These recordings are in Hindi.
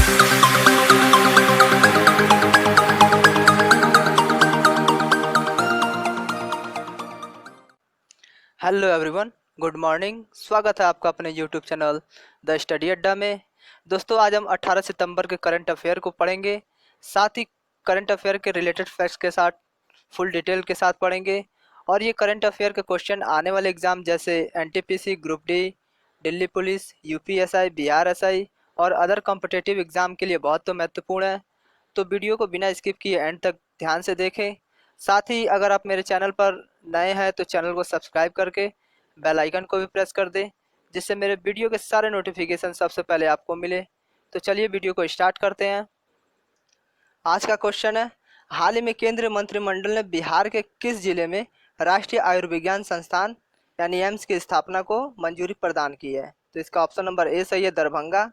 Hello everyone, good morning. स्वागत है आपका अपने यूट्यूब चैनल द स्टडी अड्डा में। दोस्तों, आज हम 18 सितंबर के करंट अफेयर को पढ़ेंगे। साथ ही करंट अफेयर के रिलेटेड फैक्ट्स के साथ फुल डिटेल के साथ पढ़ेंगे। और ये करंट अफेयर के क्वेश्चन आने वाले एग्जाम जैसे NTPC, group D, Delhi police, UPSI, Bihar SI और अदर कॉम्पिटिटिव एग्जाम के लिए बहुत महत्वपूर्ण है। तो वीडियो को बिना स्किप किए एंड तक ध्यान से देखें। साथ ही अगर आप मेरे चैनल पर नए हैं तो चैनल को सब्सक्राइब करके बेल आइकन को भी प्रेस कर दें, जिससे मेरे वीडियो के सारे नोटिफिकेशन सबसे पहले आपको मिले। तो चलिए वीडियो को स्टार्ट करते हैं। आज का क्वेश्चन है, हाल ही में केंद्रीय मंत्रिमंडल ने बिहार के किस जिले में राष्ट्रीय आयुर्विज्ञान संस्थान यानी एम्स की स्थापना को मंजूरी प्रदान की है? तो इसका ऑप्शन नंबर ए सही है, दरभंगा।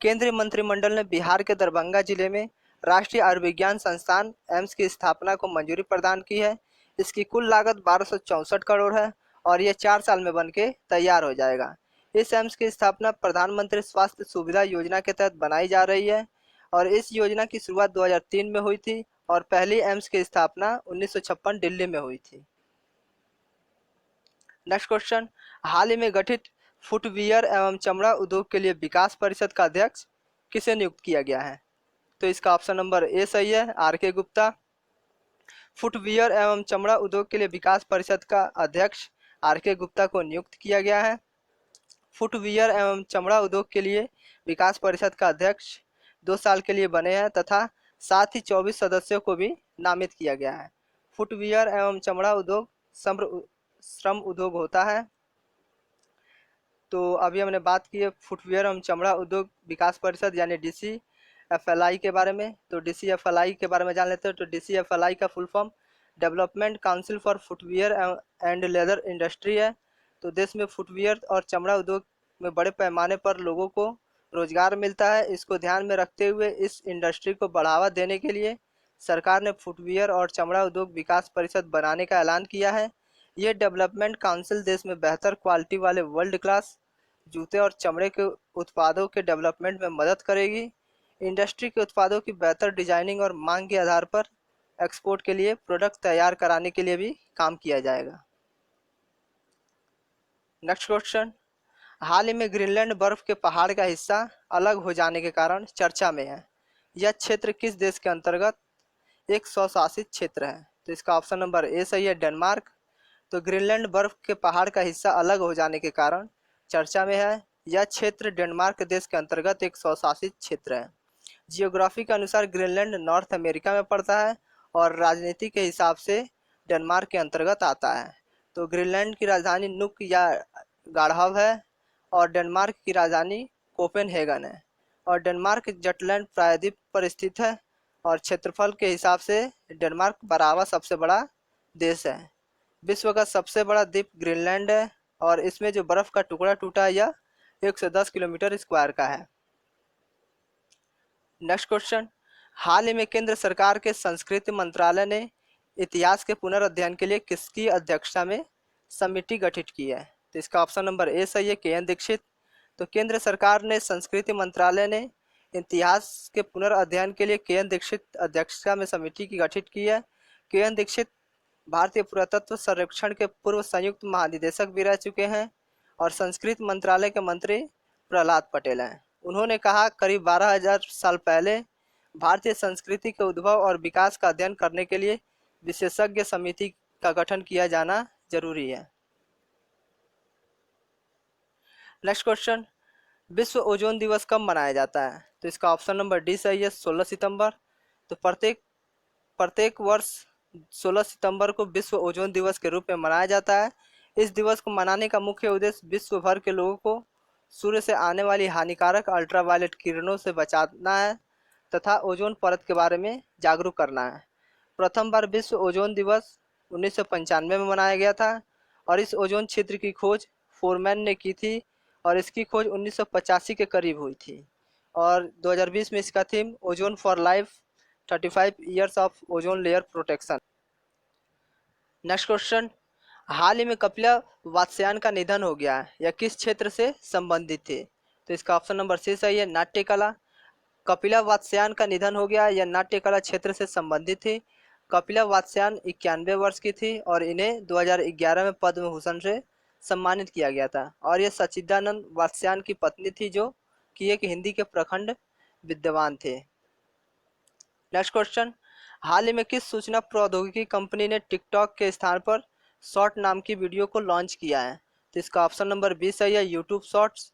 केंद्रीय मंत्रिमंडल ने बिहार के दरभंगा जिले में राष्ट्रीय आयुर्विज्ञान संस्थान एम्स की स्थापना को मंजूरी प्रदान की है। इसकी कुल लागत 1264 करोड़ है और ये 4 साल में बनके तैयार हो जाएगा। इस एम्स की स्थापना प्रधानमंत्री स्वास्थ्य सुविधा योजना के तहत बनाई जा रही है और इस योजना की शुरुआत 2003 में हुई थी और पहली एम्स की स्थापना 1956 दिल्ली में हुई थी। नेक्स्ट क्वेश्चन, हाल ही में गठित फुटवियर एवं चमड़ा उद्योग के लिए विकास परिषद का अध्यक्ष किसे नियुक्त किया गया है? तो इसका ऑप्शन नंबर ए सही है, आर के गुप्ता। फुटवियर एवं चमड़ा उद्योग के लिए विकास परिषद का अध्यक्ष आर के गुप्ता को नियुक्त किया गया है। फुटवियर एवं चमड़ा उद्योग के लिए विकास परिषद का अध्यक्ष 2 साल के लिए बने हैं तथा साथ ही 24 सदस्यों को भी नामित किया गया है। फुटवियर एवं चमड़ा उद्योग श्रम उद्योग होता है। तो अभी हमने बात की है फुटवियर एवं चमड़ा उद्योग विकास परिषद यानी DCFLI के बारे में। तो DCFLI के बारे में जान लेते हैं। तो DCFLI का full form development council for footwear and leather industry है। तो देश में फुटवियर और चमड़ा उद्योग में बड़े पैमाने पर लोगों को रोजगार मिलता है। इसको ध्यान में रखते हुए इस इंडस्ट्री को बढ़ावा देने के लिए सरकार ने फुटवियर और चमड़ा उद्योग विकास परिषद बनाने का ऐलान किया है। ये डेवलपमेंट काउंसिल देश में बेहतर क्वालिटी वाले वर्ल्ड क्लास जूते और चमड़े के उत्पादों के डेवलपमेंट में मदद करेगी। इंडस्ट्री के उत्पादों की बेहतर डिजाइनिंग और मांग के आधार पर एक्सपोर्ट के लिए प्रोडक्ट तैयार कराने के लिए भी काम किया जाएगा। नेक्स्ट क्वेश्चन, हाल ही में ग्रीनलैंड बर्फ के पहाड़ का हिस्सा अलग हो जाने के कारण चर्चा में है। यह क्षेत्र किस देश के अंतर्गत एक स्वशासित क्षेत्र है? तो इसका ऑप्शन नंबर ए सही है, डेनमार्क। तो ग्रीनलैंड बर्फ के पहाड़ का हिस्सा अलग हो जाने के कारण चर्चा में है। यह क्षेत्र डेनमार्क देश के अंतर्गत एक स्वशासित क्षेत्र है। जियोग्राफी के अनुसार ग्रीनलैंड नॉर्थ अमेरिका में पड़ता है और राजनीति के हिसाब से डेनमार्क के अंतर्गत आता है। तो ग्रीनलैंड की राजधानी नुक या गाढ़व है और डेनमार्क की राजधानी कोपेनहेगन है। और डेनमार्क जटलैंड प्रायद्वीप पर स्थित है और क्षेत्रफल के हिसाब से डेनमार्क बराबर सबसे बड़ा देश है। विश्व का सबसे बड़ा द्वीप ग्रीनलैंड है और इसमें जो बर्फ का टुकड़ा टूटा है यह 110 किलोमीटर स्क्वायर का है। नेक्स्ट क्वेश्चन, हाल ही में केंद्र सरकार के संस्कृति मंत्रालय ने इतिहास के पुनर्अध्ययन के लिए किसकी अध्यक्षता में समिति गठित की है? तो इसका ऑप्शन नंबर ए सही है, KN दीक्षित। तो केंद्र सरकार ने संस्कृति मंत्रालय ने इतिहास के पुनर्अध्ययन के लिए KN दीक्षित अध्यक्षता में समिति की गठित की है। KN दीक्षित भारतीय पुरातत्व सर्वेक्षण के पूर्व संयुक्त महानिदेशक भी रह चुके हैं और संस्कृति मंत्रालय के मंत्री प्रहलाद पटेल हैं। उन्होंने कहा, करीब 12,000 साल पहले भारतीय संस्कृति के उद्भव और विकास का अध्ययन करने के लिए विशेषज्ञ समिति का गठन किया जाना जरूरी है। नेक्स्ट क्वेश्चन, विश्व ओजोन दिवस कब मनाया जाता है? तो इसका ऑप्शन नंबर डी सही है, 16 सितंबर। तो प्रत्येक वर्ष 16 सितंबर को विश्व ओजोन दिवस के रूप में मनाया जाता है। इस दिवस को मनाने का मुख्य उद्देश्य विश्व भर के लोगों को सूर्य से आने वाली हानिकारक अल्ट्रावायलेट किरणों से बचाना है तथा ओजोन परत के बारे में जागरूक करना है। प्रथम बार विश्व ओजोन दिवस 1995 में मनाया गया था और इस ओजोन क्षेत्र की खोज फोरमैन ने की थी और इसकी खोज 1985 के करीब हुई थी। और 2020 में इसका theme ozone for life 35 years of ozone layer protection. Next question, हाल ही में कपिला वात्स्यायन का निधन हो गया है। यह किस क्षेत्र से संबंधित थे? तो इसका ऑप्शन नंबर सी सही है, नाट्य कला। कपिला वात्स्यायन का निधन हो गया। यह नाट्य कला क्षेत्र से संबंधित थी। कपिला वात्स्यायन 91 वर्ष की थी और इन्हें 2011 में पद्म भूषण से सम्मानित किया गया था। और यह सच्चिदानंद वात्स्यायन की पत्नी थी, जो कि एक हिंदी के प्रखंड विद्वान थे। नेक्स्ट क्वेश्चन, हाल ही में किस सूचना प्रौद्योगिकी कंपनी ने टिकटॉक के स्थान पर शॉर्ट नाम की वीडियो को लॉन्च किया है? तो इसका ऑप्शन नंबर 20 है यूट्यूब शॉर्ट्स।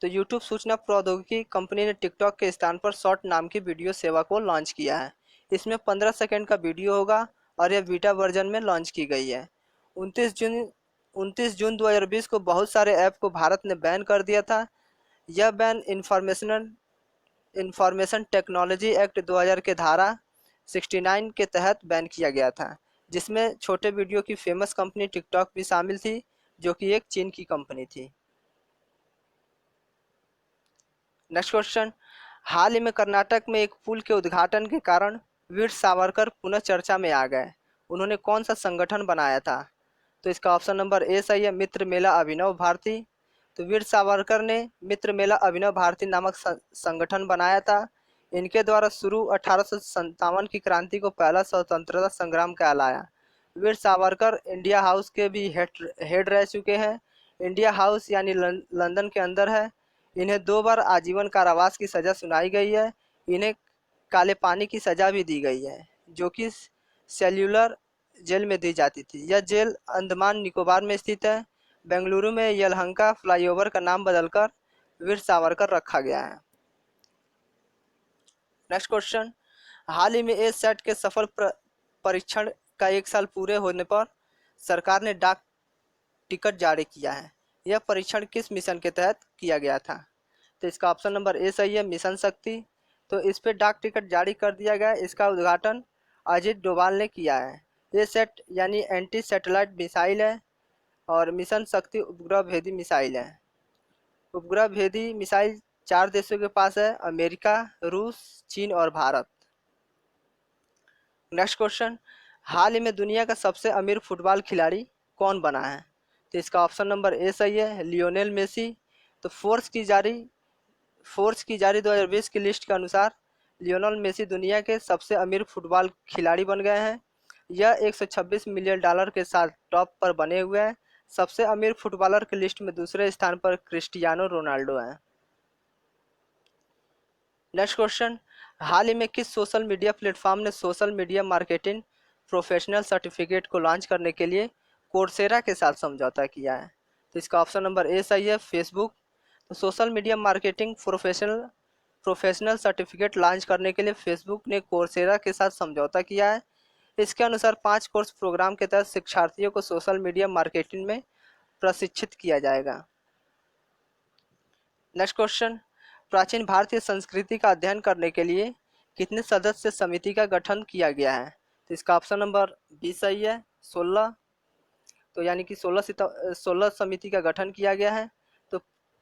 तो यूट्यूब सूचना प्रौद्योगिकी कंपनी ने टिकटॉक के स्थान पर शॉर्ट नाम की वीडियो सेवा को लॉन्च किया है। इसमें 15 सेकंड का वीडियो होगा और यह बीटा वर्जन में लॉन्च की गई है। 29 जून 2020 को बहुत सारे ऐप को भारत ने बैन कर दिया था। यह बैन इंफॉर्मेशन टेक्नोलॉजी एक्ट 2000 के धारा 69 के तहत बैन किया गया था, जिसमें छोटे वीडियो की फेमस कंपनी टिकटॉक भी शामिल थी, जो कि एक चीन की कंपनी थी। नेक्स्ट क्वेश्चन, हाल ही में कर्नाटक में एक पुल के उद्घाटन के कारण वीर सावरकर पुनः चर्चा में आ गए। उन्होंने कौन सा संगठन बनाया था? तो इसका ऑप्शन नंबर ए सही है, मित्र मेला अभिनव भारती। तो वीर सावरकर ने मित्र मेला अभिनव भारती नामक संगठन बनाया था। इनके द्वारा शुरू 1857 की क्रांति को पहला स्वतंत्रता संग्राम कहलाया। वीर सावरकर इंडिया हाउस के भी हेड रह चुके हैं। इंडिया हाउस यानी लंदन के अंदर है। इन्हें 2 बार आजीवन कारावास की सजा सुनाई गई है। इन्हें काले पानी की सजा भी दी गई है, जो कि सेल्यूलर जेल में दी जाती थी। यह जेल अंडमान निकोबार में स्थित है। बेंगलुरु में यलहंका फ्लाईओवर का नाम बदलकर वीर सावरकर रखा गया है। नेक्स्ट क्वेश्चन, हाल ही में ए सेट के सफल परीक्षण का 1 साल पूरे होने पर सरकार ने डाक टिकट जारी किया है। यह परीक्षण किस मिशन के तहत किया गया था? तो इसका ऑप्शन नंबर ए सही है, मिशन शक्ति। तो इस पे डाक टिकट जारी कर दिया गया। इसका उद्घाटन अजित डोभाल ने किया है। ये सेट यानी एंटी सैटेलाइट मिसाइल है और मिशन शक्ति उपग्रह भेदी मिसाइल है। उपग्रह भेदी मिसाइल 4 देशों के पास है, अमेरिका, रूस, चीन और भारत। नेक्स्ट क्वेश्चन, हाल ही में दुनिया का सबसे अमीर फुटबॉल खिलाड़ी कौन बना है? तो इसका ऑप्शन नंबर ए सही है, लियोनेल मेसी। तो फोर्स की जारी 2020 की लिस्ट के अनुसार लियोनेल मेसी दुनिया के सबसे अमीर फुटबॉल खिलाड़ी बन गए हैं। यह 126 मिलियन डॉलर के साथ टॉप पर बने हुए हैं। सबसे अमीर फुटबॉलर की लिस्ट में दूसरे स्थान पर क्रिस्टियानो रोनाल्डो हैं। नेक्स्ट क्वेश्चन, हाल ही में किस सोशल मीडिया प्लेटफॉर्म ने social media marketing professional certificate को लॉन्च करने के लिए कोर्सेरा के साथ समझौता किया है? तो इसका ऑप्शन नंबर ए सही है, फेसबुक। तो social media marketing professional certificate launch करने के लिए फेसबुक ने कोर्सेरा के साथ समझौता किया है। इसके अनुसार 5 कोर्स प्रोग्राम के तहत शिक्षार्थियों को सोशल मीडिया मार्केटिंग में प्रशिक्षित किया जाएगा। नेक्स्ट क्वेश्चन, प्राचीन भारतीय संस्कृति का अध्ययन करने के लिए कितने सदस्य समिति का गठन किया गया है? तो इसका ऑप्शन नंबर बी सही है, 16। तो यानी कि 16 समिति का गठन किया गया है। तो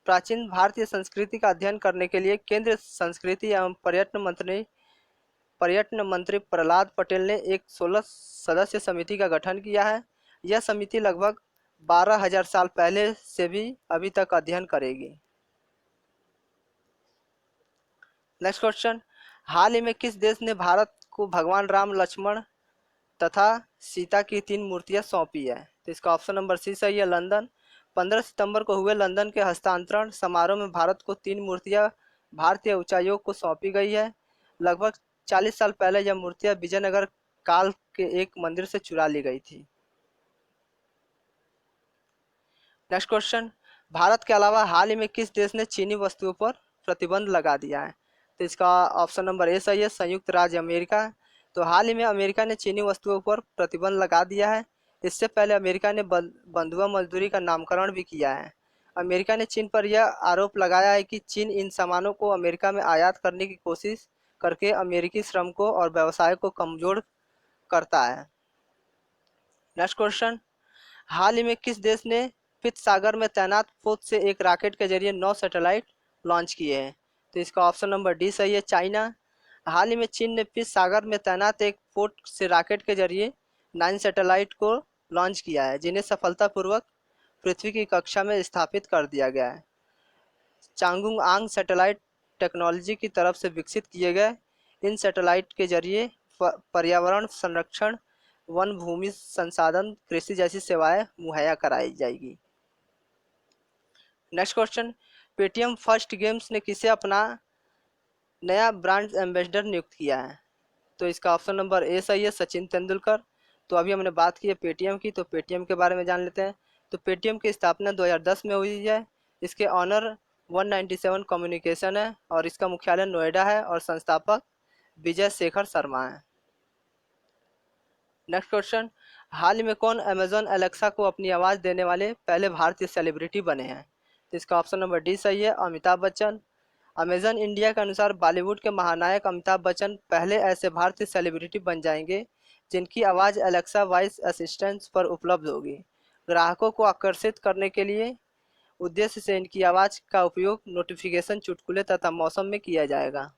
प्राचीन भारतीय संस्कृति का अध्ययन करने के लिए केंद्रीय संस्कृति एवं पर्यटन मंत्री प्रहलाद पटेल ने एक 16 सदस्य समिति का गठन किया है। यह समिति लगभग 12,000 साल पहले से भी अभी तक अध्ययन करेगी। नेक्स्ट क्वेश्चन, हाल ही में किस देश ने भारत को भगवान राम, लक्ष्मण तथा सीता की 3 मूर्तियां सौंपी है? तो इसका ऑप्शन नंबर सी सही है, लंदन। 15 सितंबर को हुए लंदन के हस्तांतरण समारोह में भारत को 3 मूर्तियां भारतीय उच्चायोग को सौंपी गई है। लगभग 40 साल पहले यह मूर्तियां विजयनगर काल के एक मंदिर से चुरा ली गई थी। नेक्स्ट क्वेश्चन, भारत के अलावा हाल ही में किस देश ने चीनी वस्तुओं पर प्रतिबंध लगा दिया है? तो इसका ऑप्शन नंबर ए सही है, संयुक्त राज्य अमेरिका। तो हाल ही में अमेरिका ने चीनी वस्तुओं पर प्रतिबंध लगा दिया है। इससे पहले अमेरिका ने बंधुआ मजदूरी का नामकरण भी किया है। अमेरिका ने चीन पर यह आरोप लगाया है कि चीन इन सामानों को अमेरिका में आयात करने की कोशिश करके अमेरिकी श्रमिकों और व्यवसाय को कमजोर करता है। नेक्स्ट क्वेश्चन, हाल ही में किस देश ने पित सागर में तैनात पोत से एक रॉकेट के जरिए 9 सैटेलाइट लॉन्च किए हैं? तो इसका ऑप्शन नंबर डी सही है, चाइना। हाल ही में चीन ने पित सागर में तैनात एक पोत से रॉकेट के जरिए 9 सैटेलाइट को लॉन्च किया है, जिन्हें सफलतापूर्वक पृथ्वी की कक्षा में स्थापित कर दिया गया है। चांगुंग आंग सैटेलाइट टेक्नोलॉजी की तरफ से विकसित किए गए इन सैटेलाइट के जरिए पर्यावरण संरक्षण, वन भूमि संसाधन, कृषि जैसी सेवाएं मुहैया कराई जाएगी। Next question, Paytm first games ने किसे अपना नया ब्रांड एम्बेसडर नियुक्त किया है? तो इसका ऑप्शन नंबर ए सही है, सचिन तेंदुलकर। तो अभी हमने बात की है पेटीएम की, तो पेटीएम के बारे में जान लेते हैं। तो पेटीएम की स्थापना 2010 में हुई है। इसके ऑनर 197 कम्युनिकेशन है और इसका मुख्यालय नोएडा है और संस्थापक विजय शेखर शर्मा है। नेक्स्ट क्वेश्चन, हाल ही में कौन अमेजॉन एलेक्सा को अपनी आवाज़ देने वाले पहले भारतीय सेलिब्रिटी बने हैं? तो इसका ऑप्शन नंबर डी सही है, अमिताभ बच्चन। अमेजन इंडिया के अनुसार बॉलीवुड के महानायक अमिताभ बच्चन पहले ऐसे भारतीय सेलिब्रिटी बन जाएंगे जिनकी आवाज़ एलेक्सा वॉइस असिस्टेंट पर उपलब्ध होगी। ग्राहकों को आकर्षित करने के लिए उद्देश्य से इनकी आवाज़ का उपयोग नोटिफिकेशन, चुटकुले तथा मौसम में किया जाएगा।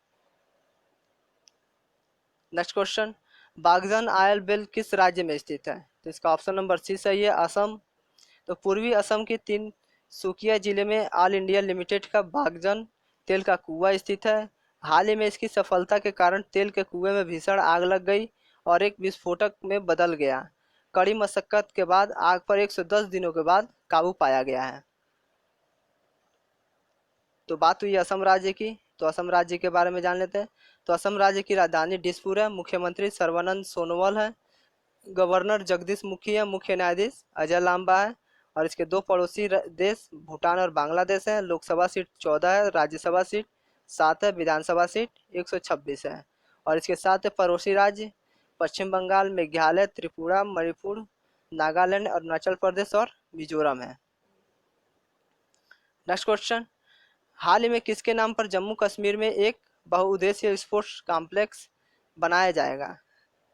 नेक्स्ट क्वेश्चन, बागजन आयल बेल किस राज्य में स्थित है? तो इसका ऑप्शन नंबर सी सही है, असम। तो पूर्वी असम के तिनसुकिया जिले में ऑल इंडिया लिमिटेड का बागजन तेल का कुआं स्थित है। हाल ही में इसकी सफलता के कारण तेल के कुएं में भीषण आग लग गई और एक विस्फोटक में बदल गया। कड़ी मशक्कत के बाद आग पर 110 दिनों के बाद काबू पाया गया है। तो बात हुई असम राज्य की, तो असम राज्य के बारे में जान लेते हैं। तो असम राज्य की राजधानी दिसपुर है, मुख्यमंत्री सर्बानंद सोनोवाल है, गवर्नर जगदीश मुखी है, मुख्य न्यायाधीश अजय लांबा है और इसके दो पड़ोसी देश भूटान और बांग्लादेश हैं। लोकसभा सीट 14 है, राज्यसभा सीट 7 है, विधानसभा सीट 126 है और इसके साथ पड़ोसी राज्य पश्चिम बंगाल, मेघालय, त्रिपुरा, मणिपुर, नागालैंड, अरुणाचल प्रदेश और मिजोरम है। नेक्स्ट क्वेश्चन, हाल ही में किसके नाम पर जम्मू कश्मीर में एक बहुउद्देशीय स्पोर्ट्स कॉम्प्लेक्स बनाया जाएगा?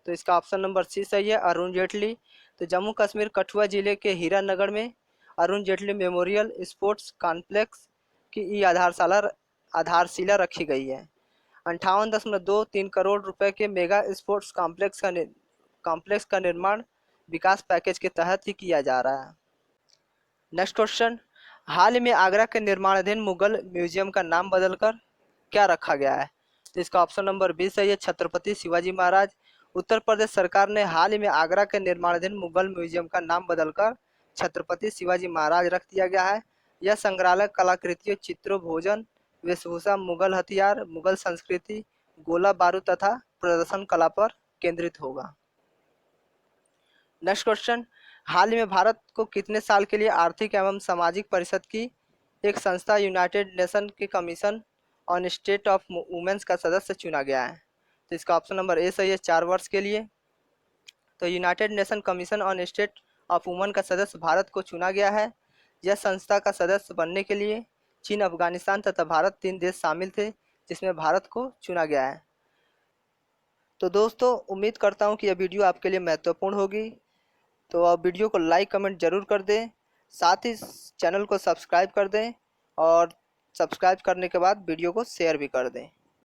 तो इसका ऑप्शन नंबर सी सही है, अरुण जेटली। तो जम्मू कश्मीर कठुआ जिले के हीरानगर में Arun Jaitley memorial sports complex की आधारशिला रखी गई है। 58.23 करोड़ रुपए के मेगा स्पोर्ट्स कॉम्प्लेक्स का निर्माण विकास पैकेज के तहत ही किया जा रहा है। नेक्स्ट क्वेश्चन, हाल ही में आगरा के निर्माणाधीन मुगल म्यूजियम का नाम बदलकर क्या रखा गया है? तो इसका ऑप्शन नंबर बी सही है, छत्रपति शिवाजी महाराज। उत्तर प्रदेश सरकार ने हाल ही में आगरा के निर्माणाधीन मुगल म्यूजियम का नाम बदलकर छत्रपति शिवाजी महाराज रख दिया गया है। यह संग्रहालय कलाकृतियों, चित्रों, भोजन, वेशभूषा, मुगल हथियार, मुगल संस्कृति, गोला बारूद तथा प्रदर्शन कला पर केंद्रित होगा। नेक्स्ट क्वेश्चन, हाल ही में भारत को कितने साल के लिए आर्थिक एवं सामाजिक परिषद की एक संस्था यूनाइटेड नेशन के commission on state of women's का सदस्य चुना गया है? तो इसका ऑप्शन नंबर ए सही है, 4 वर्ष के लिए। तो United nation commission on state of women का सदस्य भारत को चुना गया है। यह संस्था का सदस्य बनने के लिए चीन, अफगानिस्तान तथा भारत 3 देश शामिल थे, जिसमें भारत को चुना गया है। तो दोस्तों, उम्मीद करता हूँ कि यह वीडियो आपके लिए महत्वपूर्ण होगी। तो आप वीडियो को लाइक कमेंट ज़रूर कर दें, साथ ही चैनल को सब्सक्राइब कर दें और सब्सक्राइब करने के बाद वीडियो को शेयर भी कर दें।